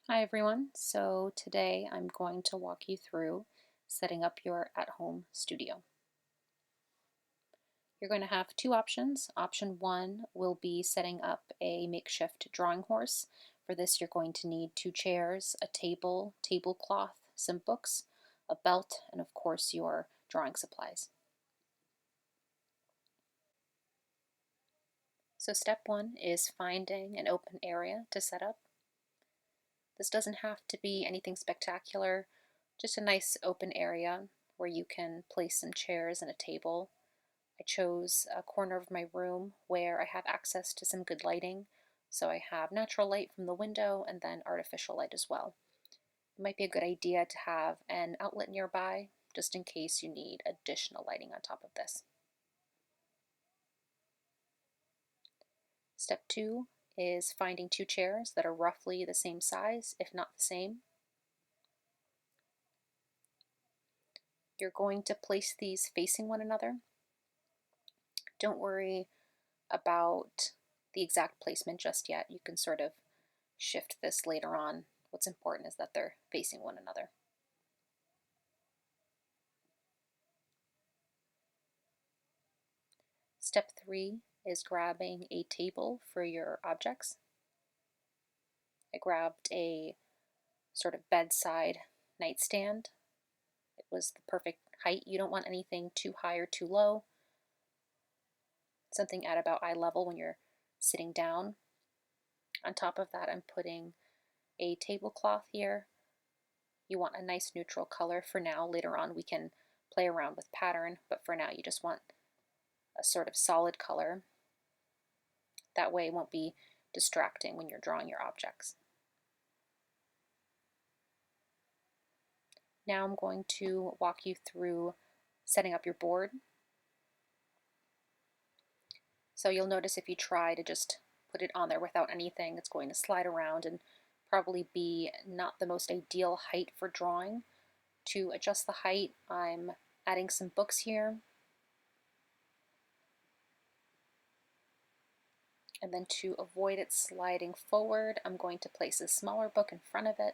Hi everyone. So today I'm going to walk you through setting up your at-home studio. You're going to have two options. Option one will be setting up a makeshift drawing horse. For this you're going to need two chairs, a table, tablecloth, some books, a belt, and of course your drawing supplies. So step one is finding an open area to set up. This doesn't have to be anything spectacular, just a nice open area where you can place some chairs and a table. I chose a corner of my room where I have access to some good lighting, so I have natural light from the window and then artificial light as well. It might be a good idea to have an outlet nearby, just in case you need additional lighting on top of this. Step two is finding two chairs that are roughly the same size, if not the same. You're going to place these facing one another. Don't worry about the exact placement just yet. You can sort of shift this later on. What's important is that they're facing one another. Step three is grabbing a table for your objects. I grabbed a sort of bedside nightstand. It was the perfect height. You don't want anything too high or too low. Something at about eye level when you're sitting down. On top of that, I'm putting a tablecloth here. You want a nice neutral color for now. Later on we can play around with pattern, but for now you just want a sort of solid color. That way it won't be distracting when you're drawing your objects. Now I'm going to walk you through setting up your board. So you'll notice if you try to just put it on there without anything, it's going to slide around and probably be not the most ideal height for drawing. To adjust the height, I'm adding some books here. And then to avoid it sliding forward, I'm going to place a smaller book in front of it.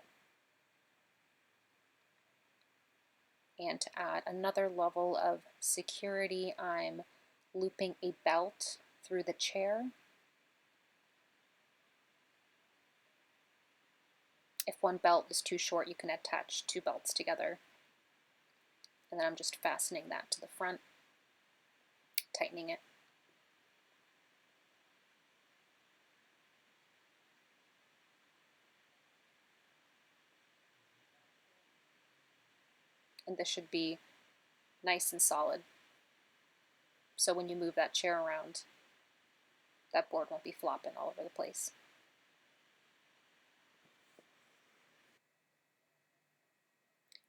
And to add another level of security, I'm looping a belt through the chair. If one belt is too short, you can attach two belts together. And then I'm just fastening that to the front, tightening it. And this should be nice and solid. So when you move that chair around, that board won't be flopping all over the place.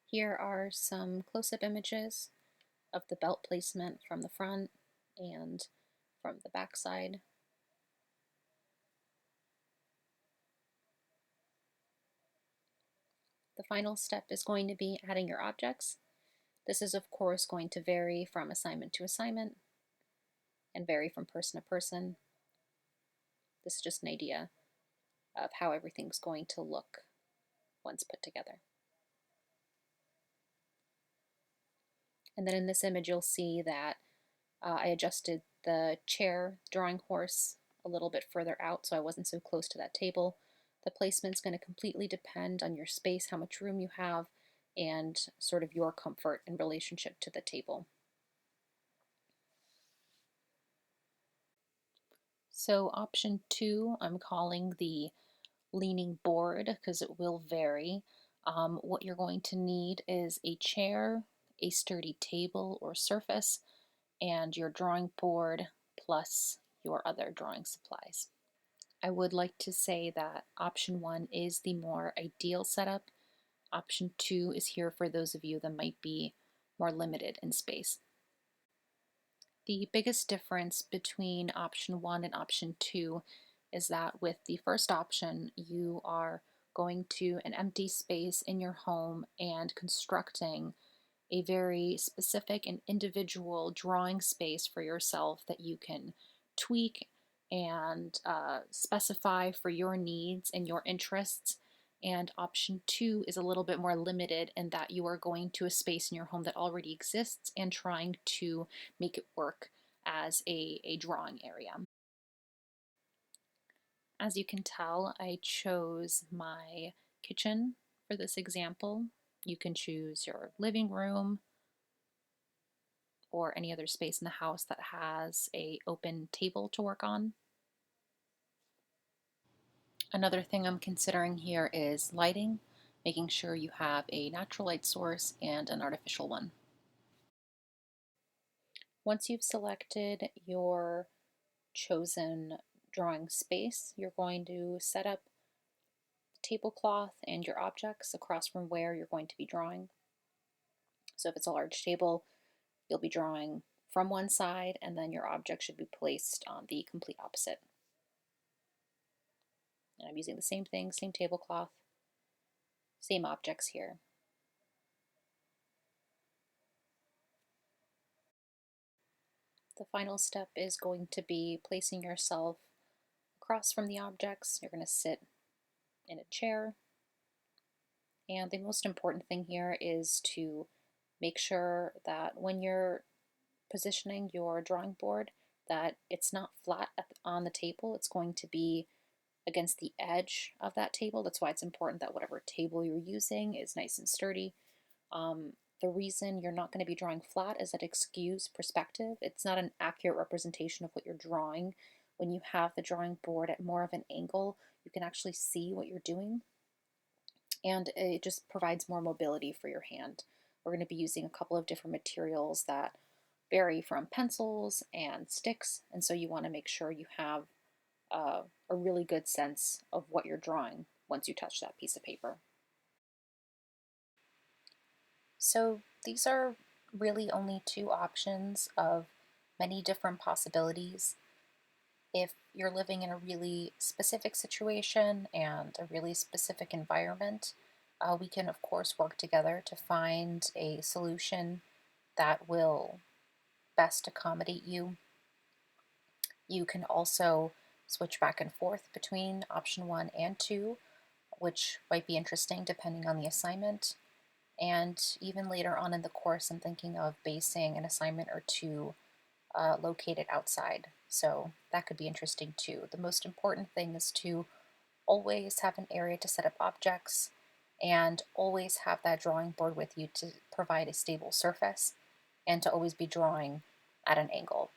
Here are some close-up images of the belt placement from the front and from the back side. The final step is going to be adding your objects. This is of course going to vary from assignment to assignment and vary from person to person. This is just an idea of how everything's going to look once put together. And then in this image you'll see that I adjusted the chair drawing horse a little bit further out so I wasn't so close to that table. The placement's going to completely depend on your space, how much room you have, and sort of your comfort in relationship to the table. So option two, I'm calling the leaning board because it will vary. What you're going to need is a chair, a sturdy table or surface, and your drawing board plus your other drawing supplies. I would like to say that option one is the more ideal setup. Option two is here for those of you that might be more limited in space. The biggest difference between option one and option two is that with the first option, you are going to an empty space in your home and constructing a very specific and individual drawing space for yourself that you can tweak and specify for your needs and your interests. And option two is a little bit more limited in that you are going to a space in your home that already exists and trying to make it work as a drawing area. As you can tell, I chose my kitchen for this example. You can choose your living room or any other space in the house that has a open table to work on. Another thing I'm considering here is lighting, making sure you have a natural light source and an artificial one. Once you've selected your chosen drawing space, you're going to set up the tablecloth and your objects across from where you're going to be drawing. So if it's a large table, you'll be drawing from one side and then your object should be placed on the complete opposite. And I'm using the same thing, same tablecloth, same objects here. The final step is going to be placing yourself across from the objects. You're going to sit in a chair. And the most important thing here is to make sure that when you're positioning your drawing board, that it's not flat on the table. It's going to be against the edge of that table. That's why it's important that whatever table you're using is nice and sturdy. The reason you're not going to be drawing flat is that it skews perspective. It's not an accurate representation of what you're drawing. When you have the drawing board at more of an angle, you can actually see what you're doing, and it just provides more mobility for your hand. We're going to be using a couple of different materials that vary from pencils and sticks, and so you want to make sure you have a really good sense of what you're drawing once you touch that piece of paper. So these are really only two options of many different possibilities. If you're living in a really specific situation and a really specific environment, we can of course work together to find a solution that will best accommodate you. You can also switch back and forth between option one and two, which might be interesting depending on the assignment. And even later on in the course, I'm thinking of basing an assignment or two located outside. So that could be interesting too. The most important thing is to always have an area to set up objects and always have that drawing board with you to provide a stable surface and to always be drawing at an angle.